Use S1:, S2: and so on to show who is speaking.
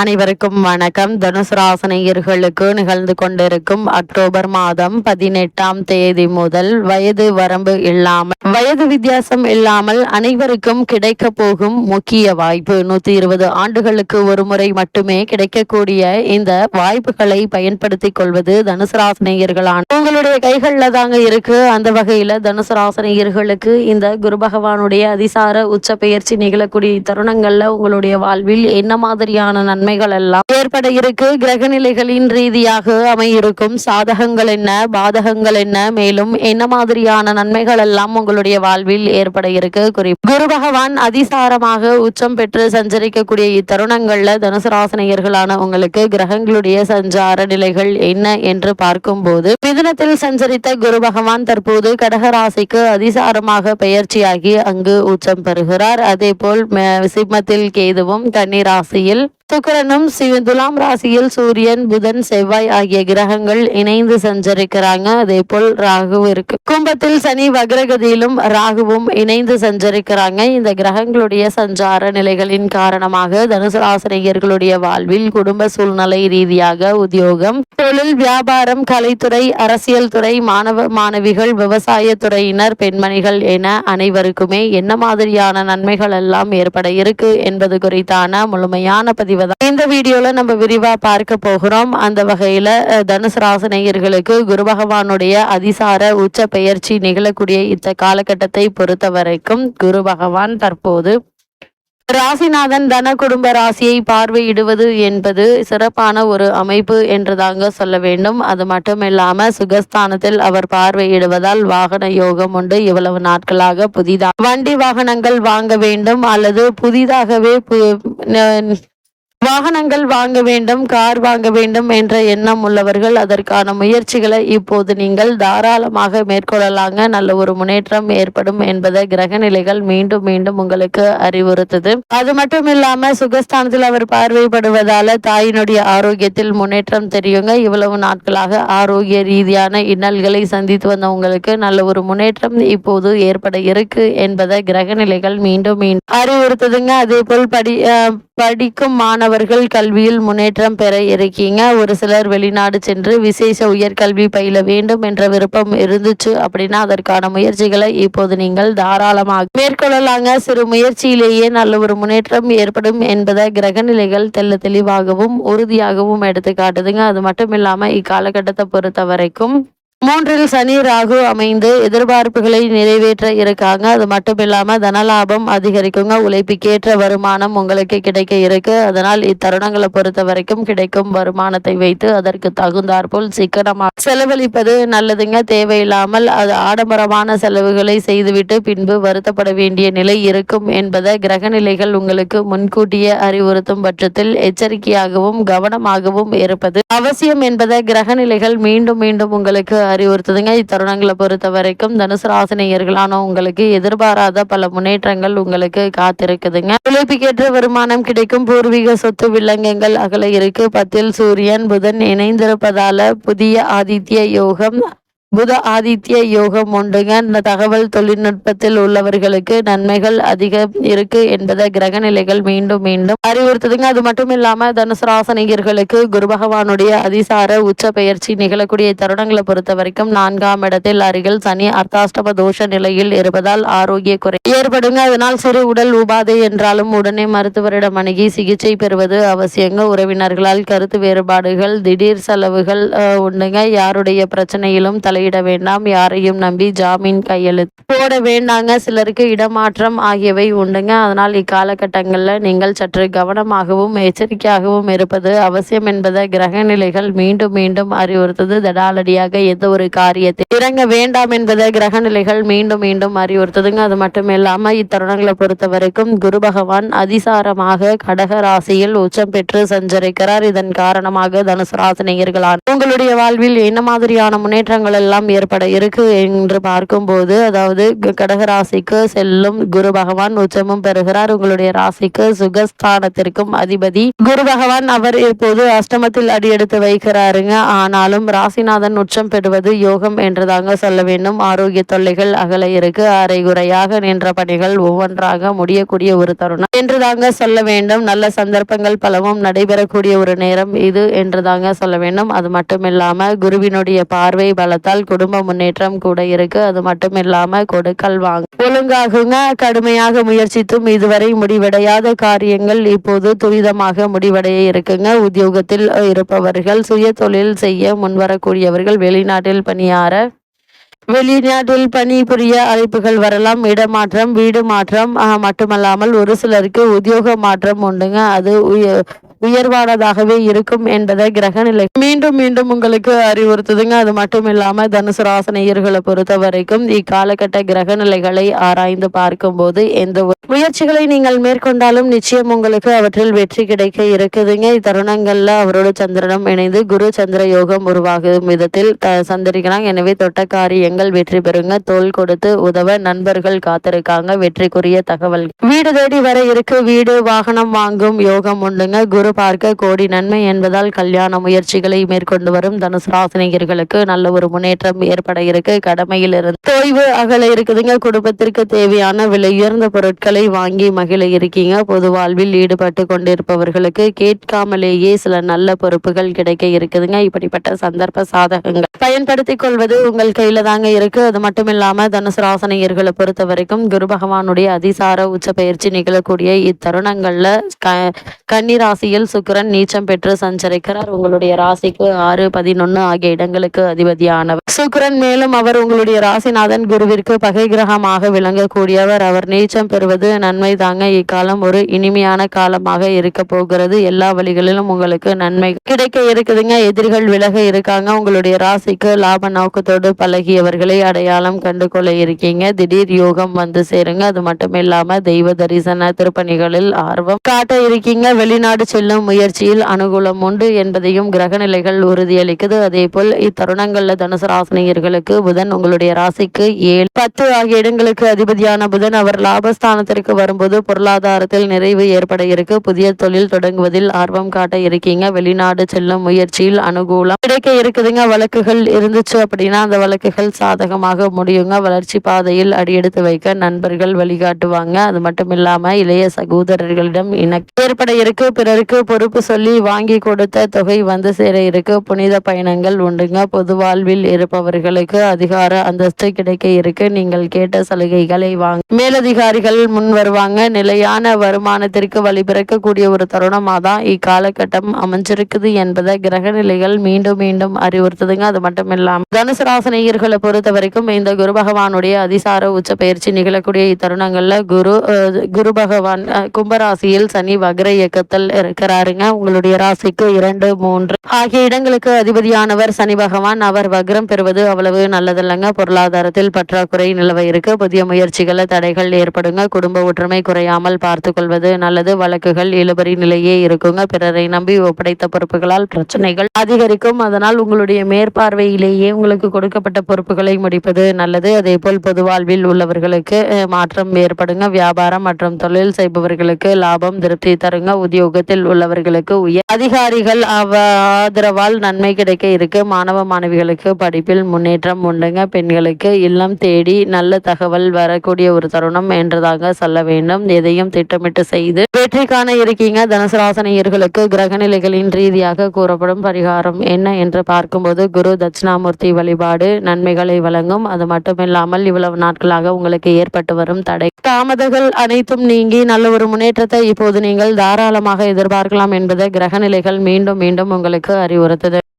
S1: அனைவருக்கும் வணக்கம். தனுசு ராசினியர்களுக்கு நிகழ்ந்து கொண்டிருக்கும் அக்டோபர் மாதம் 18ஆம் தேதி முதல் வயது வரம்பு இல்லாமல், வயது வித்தியாசம் இல்லாமல் அனைவருக்கும் கிடைக்க போகும் முக்கிய வாய்ப்பு. 120 ஆண்டுகளுக்கு ஒரு முறை மட்டுமே கிடைக்கக்கூடிய இந்த வாய்ப்புகளை பயன்படுத்திக் கொள்வது தனுசு ராசினியர்களான உங்களுடைய கைகள்ல தாங்க இருக்கு. அந்த வகையில தனுசு ராசினியர்களுக்கு இந்த குரு பகவானுடைய அதிசார உச்ச பெயர்ச்சி நிகழக்கூடிய தருணங்கள்ல உங்களுடைய வாழ்வில் என்ன மாதிரியான நன்மைகள் எல்லாம் ஏற்பட இருக்கு, கிரக நிலைகளின் ரீதியாக அமையிருக்கும் சாதகங்கள் என்ன, பாதகங்கள் என்ன, மேலும் என்ன மாதிரியான நன்மைகள் எல்லாம் உங்களுடைய வாழ்வில் ஏற்பட இருக்கு. குரு பகவான் அதிசாரமாக உச்சம் பெற்று சஞ்சரிக்கக்கூடிய இத்தருணங்கள்ல தனுசு ராசினியர்களான உங்களுக்கு கிரகங்களுடைய சஞ்சார நிலைகள் என்ன என்று பார்க்கும் போது, மிதுனத்தில் சஞ்சரித்த குரு பகவான் தற்போது கடக ராசிக்கு அதிசாரமாக பெயர்ச்சியாகி அங்கு உச்சம் பெறுகிறார். அதே போல் சிம்மத்தில் கேதுவும், கன்னி ராசியில் சுக்கிரனும், துலாம் ராசியில் சூரியன், புதன், செவ்வாய் ஆகிய கிரகங்கள் இணைந்து சஞ்சரிக்கிறாங்க. அதே போல் ராகு இருக்கு. கும்பத்தில் சனி வக்ரகதியிலும் ராகுவும் இணைந்து சஞ்சரிக்கிறாங்க. இந்த கிரகங்களுடைய சஞ்சார நிலைகளின் காரணமாக தனுசு ராசினியர்களுடைய வாழ்வில் குடும்ப சூழ்நிலை ரீதியாக உத்தியோகம், தொழில், வியாபாரம், கலைத்துறை, அரசியல் துறை, மாணவிகள், விவசாய துறையினர், பெண்மணிகள் என அனைவருக்குமே என்ன மாதிரியான நன்மைகள் எல்லாம் ஏற்பட இருக்கு என்பது குறித்தான முழுமையான பதிவு இந்த வீடியோல நம்ம விரிவா பார்க்க போகிறோம். அந்த வகையில தனுசு ராசினியர்களுக்கு குரு பகவானுடைய அதிசார உச்ச பெயர்ச்சி நிகழக்கூடிய இந்த காலகட்டத்தை பொறுத்த வரைக்கும் குரு பகவான் தற்போது ராசிநாதன் தன குடும்ப ராசியை பார்வையிடுவது என்பது சிறப்பான ஒரு அமைப்பு என்றுதாங்க சொல்ல வேண்டும். அது மட்டும் இல்லாம சுகஸ்தானத்தில் அவர் பார்வையிடுவதால் வாகன யோகம் உண்டு. இவ்வளவு நாட்களாக புதிதாக வண்டி வாகனங்கள் வாங்க வேண்டும் அல்லது புதிதாகவே வாகனங்கள் வாங்க வேண்டும், கார் வாங்க வேண்டும் என்ற எண்ணம் உள்ளவர்கள் அதற்கான முயற்சிகளை இப்போது நீங்கள் தாராளமாக மேற்கொள்ளலாங்க. நல்ல ஒரு முன்னேற்றம் ஏற்படும் என்பதை கிரக நிலைகள் மீண்டும் மீண்டும் உங்களுக்கு அறிவுறுத்துது. அது மட்டும் இல்லாம சுகஸ்தானத்தில் அவர் பார்வைப்படுவதால தாயினுடைய ஆரோக்கியத்தில் முன்னேற்றம் தெரியுங்க. இவ்வளவு நாட்களாக ஆரோக்கிய ரீதியான இன்னல்களை சந்தித்து வந்த உங்களுக்கு நல்ல ஒரு முன்னேற்றம் இப்போது ஏற்பட இருக்கு என்பதை கிரக நிலைகள் மீண்டும் மீண்டும் அறிவுறுத்துதுங்க. அதே போல் படிக்கும் மாணவர்கள் கல்வியில் முன்னேற்றம் பெற இருக்கீங்க. ஒரு சிலர் வெளிநாடு சென்று விசேஷ உயர்கல்வி பயில வேண்டும் என்ற விருப்பம் இருந்துச்சு அப்படின்னா அதற்கான முயற்சிகளை இப்போது நீங்கள் தாராளமாக மேற்கொள்ளலாங்க. சிறு முயற்சியிலேயே நல்ல ஒரு முன்னேற்றம் ஏற்படும் என்பதை கிரக நிலைகள் தெல்ல தெளிவாகவும் உறுதியாகவும் எடுத்து காட்டுதுங்க. அது மட்டும் இல்லாம இக்காலகட்டத்தை பொறுத்த வரைக்கும் 3ல் சனி ராகு அமைந்து எதிர்பார்ப்புகளை நிறைவேற்ற இருக்காங்க. அது மட்டும் இல்லாம தனலாபம் அதிகரிக்குங்க. உழைப்புக்கேற்ற வருமானம் உங்களுக்கு கிடைக்க இருக்கு. அதனால் இத்தருணங்களை பொறுத்த வரைக்கும் கிடைக்கும் வருமானத்தை வைத்து அதற்கு தகுந்தாற்போல் சிக்கனமாக செலவழிப்பது நல்லதுங்க. தேவையில்லாமல் அது ஆடம்பரமான செலவுகளை செய்துவிட்டு பின்பு வருத்தப்பட வேண்டிய நிலை இருக்கும் என்பதை கிரக நிலைகள் உங்களுக்கு முன்கூட்டியே அறிவுறுத்தும் பட்சத்தில் எச்சரிக்கையாகவும் கவனமாகவும் இருப்பது அவசியம் என்பதை கிரக நிலைகள் மீண்டும் மீண்டும் உங்களுக்கு அறிவுறுத்துதுங்க. இத்தருணங்களை பொறுத்த வரைக்கும் தனுசு ராசினியர்களான உங்களுக்கு எதிர்பாராத பல முன்னேற்றங்கள் உங்களுக்கு காத்திருக்குதுங்க. உழைப்புக்கேற்ற வருமானம் கிடைக்கும். பூர்வீக சொத்து வில்லங்கங்கள் அகல இருக்கு. 10ல் சூரியன், புதன் இணைந்திருப்பதால புதிய ஆதித்ய யோகம், புத ஆதித்ய யோகம் உண்டுங்க. இந்த தகவல் தொழில்நுட்பத்தில் உள்ளவர்களுக்கு நன்மைகள் அதிகம் இருக்கு என்பதை கிரக நிலைகள் மீண்டும் மீண்டும் அறிவுறுத்துதுங்க. அது மட்டும் இல்லாம தனுசு ராசினியர்களுக்கு குரு பகவானுடைய அதிசார உச்ச பெயர்ச்சி நிகழக்கூடிய தருணங்களை பொறுத்த வரைக்கும் 4ஆம் இடத்தில் அருகில் சனி அர்த்தாஷ்டம தோஷ நிலையில் இருப்பதால் ஆரோக்கிய குறை ஏற்படுங்க. அதனால் சிறு உடல் உபாதை என்றாலும் உடனே மருத்துவரிடம் அணுகி சிகிச்சை பெறுவது அவசியங்க. உறவினர்களால் கருத்து வேறுபாடுகள், திடீர் செலவுகள் உண்டுங்க. யாருடைய பிரச்சனையிலும் தலையிட வேண்டாம். யாரையும் நம்பி ஜாமீன் கையெழுத்து போட வேண்டாங்க. சிலருக்கு இடமாற்றம் ஆகியவை உண்டுங்க. அதனால் இக்காலகட்டங்கள்ல நீங்கள் சற்று கவனமாகவும் எச்சரிக்கையாகவும் இருப்பது அவசியம் என்பதை கிரக நிலைகள் மீண்டும் மீண்டும் அறிவுறுத்தது. தடாலடியாக எந்த ஒரு காரியத்தை இறங்க வேண்டாம் என்பதை கிரக நிலைகள் மீண்டும் மீண்டும் அறிவுறுத்துதுங்க. அது மட்டும் இல்லாம இத்தருணங்களை பொறுத்த வரைக்கும் குரு பகவான் அதிசாரமாக கடக ராசியில் உச்சம் பெற்று சஞ்சரிக்கிறார். இதன் காரணமாக தனுசு ராசினியர்களான உங்களுடைய வாழ்வில் என்ன மாதிரியான முன்னேற்றங்கள் எல்லாம் ஏற்பட இருக்கு என்று பார்க்கும்போது, அதாவது கடகராசிக்கு செல்லும் குரு பகவான் உச்சமும் பெறுகிறார். உங்களுடைய ராசிக்கு சுகஸ்தானத்திற்கும் அதிபதி குரு பகவான். அவர் இப்போது அஷ்டமத்தில் அடியெடுத்து வைக்கிறாருங்க. ஆனாலும் ராசிநாதன் உச்சம் பெறுவது யோகம் என்றுதாங்க சொல்ல வேண்டும். ஆரோக்கிய தொல்லைகள் அகல இருக்கு. அரைகுறையாக நின்ற பணிகள் ஒவ்வொன்றாக முடியக்கூடிய ஒரு தருணம் என்றுதாங்க சொல்ல வேண்டும். நல்ல சந்தர்ப்பங்கள் பலவும் நடைபெறக்கூடிய ஒரு நேரம் இது என்றுதாங்க சொல்ல வேண்டும். அது மட்டும் இல்லாம குருவினுடைய பார்வை பலத்தால் குடும்ப முன்னேற்றம் கூட இருக்கு. அது மட்டும் இல்லாம கொடுக்கல் வாங்க ஒழுங்காகுங்க. கடுமையாக முயற்சித்தும் இதுவரை முடிவடையாத காரியங்கள் இப்போது துரிதமாக முடிவடைய இருக்குங்க. உத்தியோகத்தில் இருப்பவர்கள், சுய தொழில் செய்ய முன்வரக்கூடியவர்கள், வெளிநாட்டில் பணிபுரிய அழைப்புகள் வரலாம். இடமாற்றம், வீடு மாற்றம் மட்டுமல்லாமல் ஒரு சிலருக்கு உத்தியோக மாற்றம் உண்டுங்க. அது உயர்வானதாகவே இருக்கும் என்பதை கிரகநிலை மீண்டும் மீண்டும் உங்களுக்கு அறிவுறுத்துதுங்க. அது மட்டும் இல்லாம தனுசு ராசினியர்களை பொறுத்த வரைக்கும் இக்காலகட்ட கிரகநிலைகளை ஆராய்ந்து பார்க்கும் போது எந்த முயற்சிகளை நீங்கள் மேற்கொண்டாலும் நிச்சயம் உங்களுக்கு அவற்றில் வெற்றி கிடைக்க இருக்குதுங்க. இத்தருணங்கள்ல அவரோட சந்திரனும் இணைந்து குரு சந்திர யோகம் உருவாகும் விதத்தில் சந்திரிக்கிறாங்க. எனவே தொட்ட காரியங்கள் வெற்றி பெறுங்க. தோள் கொடுத்து உதவ நண்பர்கள் காத்திருக்காங்க. வெற்றிக்குரிய தகவல் வீடு தேடி வர இருக்கு. வீடு வாகனம் வாங்கும் யோகம் உண்டுங்க. குரு பார்க்க கோடி நன்மை என்பதால் கல்யாண முயற்சிகளை மேற்கொண்டு வரும் தனுசு ராசினியர்களுக்கு நல்ல ஒரு முன்னேற்றம் ஏற்பட இருக்கு. கடமையில் இருந்து தொய்வு அகல இருக்குதுங்க. குடும்பத்திற்கு தேவையான விலை உயர்ந்த பொருட்களை வாங்கி மகிழ இருக்கீங்க. பொது வாழ்வில் ஈடுபட்டு கொண்டிருப்பவர்களுக்கு கேட்காமலேயே சில நல்ல பொறுப்புகள் கிடைக்க இருக்குதுங்க. இப்படிப்பட்ட சந்தர்ப்ப சாதகங்கள் பயன்படுத்திக் கொள்வது உங்கள் கையில தாங்க இருக்கு. அது மட்டும் இல்லாம தனுசு ராசினியர்களை பொறுத்த வரைக்கும் குரு பகவானுடைய அதிசார உச்ச பயிற்சி நிகழக்கூடிய இத்தருணங்கள்ல கன்னி ராசியில் சுக்கிரன் நீச்சம் பெற்று சஞ்சரிக்கிறார். உங்களுடைய ராசிக்கு 6, 11 ஆகிய இடங்களுக்கு அதிபதியானவர் சுக்கிரன். மேலும் அவர் உங்களுடைய ராசிநாதன் குருவிற்கு பகை கிரகமாக விளங்கக்கூடியவர். அவர் நீச்சம் பெறுவது நன்மை தாங்க. இக்காலம் ஒரு இனிமையான காலமாக இருக்க போகிறது. எல்லா வழிகளிலும் உங்களுக்கு நன்மை கிடைக்க இருக்குதுங்க. எதிரிகள் விலக இருக்காங்க. உங்களுடைய ராசிக்கு லாப நோக்கத்தோடு பழகியவர்களை அடையாளம் கண்டு கொள்ள இருக்கீங்க. திடீர் யோகம் வந்து சேருங்க. அது மட்டும் இல்லாம தெய்வ தரிசன திருப்பணிகளில் ஆர்வம் காட்ட இருக்கீங்க. வெளிநாடு செல்லும் முயற்சியில் அனுகூலம் உண்டு என்பதையும் கிரகநிலைகள் உறுதியளிக்குது. அதே போல் இத்தருணங்கள்ல தனுசு ராசினியர்களுக்கு புதன் உங்களுடைய ராசிக்கு 7, 10 ஆகிய இடங்களுக்கு அதிபதியான புதன் அவர் லாபஸ்தானத்திற்கு வரும்போது பொருளாதாரத்தில் நிறைவு ஏற்பட இருக்கு. புதிய தொழில் தொடங்குவதில் ஆர்வம் காட்ட இருக்கீங்க. வெளிநாடு செல்லும் முயற்சியில் அனுகூலம் கிடைக்க இருக்குதுங்க. வழக்குகள் இருந்துச்சு அப்படின்னா அந்த வழக்குகள் சாதகமாக முடியுங்க. வளர்ச்சி பாதையில் அடியெடுத்து வைக்க நண்பர்கள் வழிகாட்டுவாங்க. அது மட்டும் இல்லாம இளைய சகோதரர்களிடம் ஏற்பட இருக்கு. பிறருக்கு பொறுப்பு சொல்லி வாங்கி கொடுத்த தொகை வந்து சேர இருக்கு. புனித பயணங்கள் உண்டுங்க. பொது வாழ்வில் இருப்பவர்களுக்கு அதிகார அந்தஸ்து கிடைக்க இருக்கு. நீங்கள் கேட்ட சலுகைகளை வாங்க மேலதிகாரிகள் முன் வருவாங்க. நிலையான வருமானத்திற்கு வழிபிறக்கக்கூடிய ஒரு தருணமாக தான் இக்காலகட்டம் அமைஞ்சிருக்குது என்பதை கிரகநிலைகள் மீண்டும் மீண்டும் அறிவுறுத்துதுங்க. அது மட்டும் இல்லாம தனுசு ராசினியர்களை பொறுத்த வரைக்கும் இந்த குரு பகவானுடைய அதிசார உச்ச பயிற்சி நிகழக்கூடிய இத்தருணங்கள்ல குரு பகவான் கும்பராசியில் சனி வக்ர இயக்கத்தில் இருக்கிறாருங்க. உங்களுடைய ராசிக்கு 2, 3 ஆகிய இடங்களுக்கு அதிபதியானவர் சனி பகவான். அவர் வக்ரம் பெறுவது அவ்வளவு நல்லதல்லங்க. பொருளாதாரத்தில் பற்றாக்குறை நிலவ இருக்கு. புதிய முயற்சிகளை தடைகள் ஏற்படுங்க. குடும்ப ஒற்றுமை குறையாமல் பார்த்து கொள்வது நல்லது. வழக்குகள் இழுபறி நிலையே இருக்குங்க. பிறரை நம்பி ஒப்படைத்த பொறுப்புகளால் பிரச்சனைகள் அதிகரிக்கும். அதனால் உங்களுடைய மேற்பார்வையிலேயே உங்களுக்கு கொடுக்கப்பட்ட பொறுப்புகளை முடிப்பது நல்லது. அதே போல் பொது வாழ்வில் உள்ளவர்களுக்கு மாற்றம் ஏற்படுங்க. வியாபாரம் மற்றும் தொழில் செய்பவர்களுக்கு லாபம் திருப்தி தருங்க. உத்தியோகத்தில் உள்ளவர்களுக்கு உயர் அதிகாரிகள் ஆதரவால் நன்மை கிடைக்க இருக்கு. மாணவ மாணவிகளுக்கு படிப்பில் முன்னேற்றம் உண்டுங்க. பெண்களுக்கு இல்லம் தேடி நல்ல தகவல் வரக்கூடிய ஒரு தருணம் என்றதாக சொல்ல வேண்டும். எதையும் திட்டமிட்டு செய்து வெற்றி காண இருக்கீங்க. தனுசு ராசினியர்களுக்கு கிரகநிலைகளின் ரீதியாக கூறப்படும் பரிகாரம் என்ன என்று பார்க்கும்போது குரு தட்சிணாமூர்த்தி வழிபாடு நன்மைகளை வழங்கும். அது மட்டுமில்லாமல் இவ்வளவு நாட்களாக உங்களுக்கு ஏற்பட்டு வரும் தடை தாமதங்கள் அனைத்தும் நீங்கி நல்ல ஒரு முன்னேற்றத்தை இப்போது நீங்கள் தாராளமாக எதிர்பார்க்கலாம் என்பதை கிரகநிலைகள் மீண்டும் மீண்டும் உங்களுக்கு அறிவுறுத்துது.